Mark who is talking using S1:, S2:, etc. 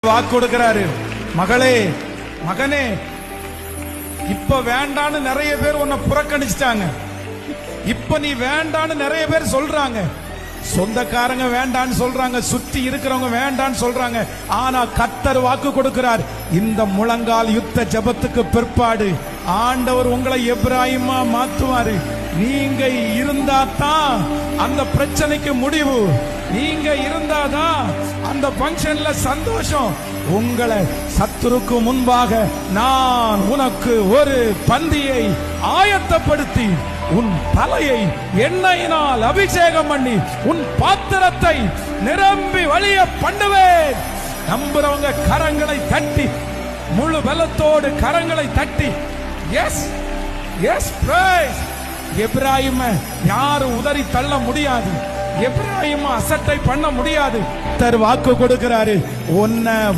S1: வாக்கு கொடுக்கிறாரு. மகளே, மகனே, இப்ப வேண்டான்னு நிறைய பேர் உன்னை புறக்கணிச்சிட்டாங்க. இப்ப நீ வேண்டான்னு நிறைய பேர் சொல்றாங்க. சொந்தக்காரங்க வேண்டான்னு சொல்றாங்க, சுத்தி இருக்கிறவங்க வேண்டான்னு சொல்றாங்க. ஆனா கர்த்தர் வாக்கு கொடுக்கிறார். இந்த முழங்கால் யுத்த ஜெபத்துக்கு பிற்பாடு ஆண்டவர் உங்களை எப்ராயிமா மாத்துவாரு. நீங்க இருந்தாதான் அந்த பிரச்சனைக்கு முடிவு. நீங்க இருந்தாதான் அந்த பங்கன்ல சந்தோஷம். உங்களை சத்துருக்கு முன்பாக நான் உனக்கு ஒரு பந்தியை ஆயத்தப்படுத்தி உன் தலையை எண்ணெயினால் அபிஷேகம் பண்ணி உன் பாத்திரத்தை நிரம்பி வழிய பண்ணுவேன். நம்புறவங்க கரங்களை தட்டி, முழு பலத்தோடு கரங்களை தட்டி எஸ் எஸ் பிரைஸ். எப்ராயிம யாரும் உதறி தள்ள முடியாது. எப்ராயிம அசட்டை பண்ண முடியாது. வாக்கு கொடுக்கிறாரு. உன்னை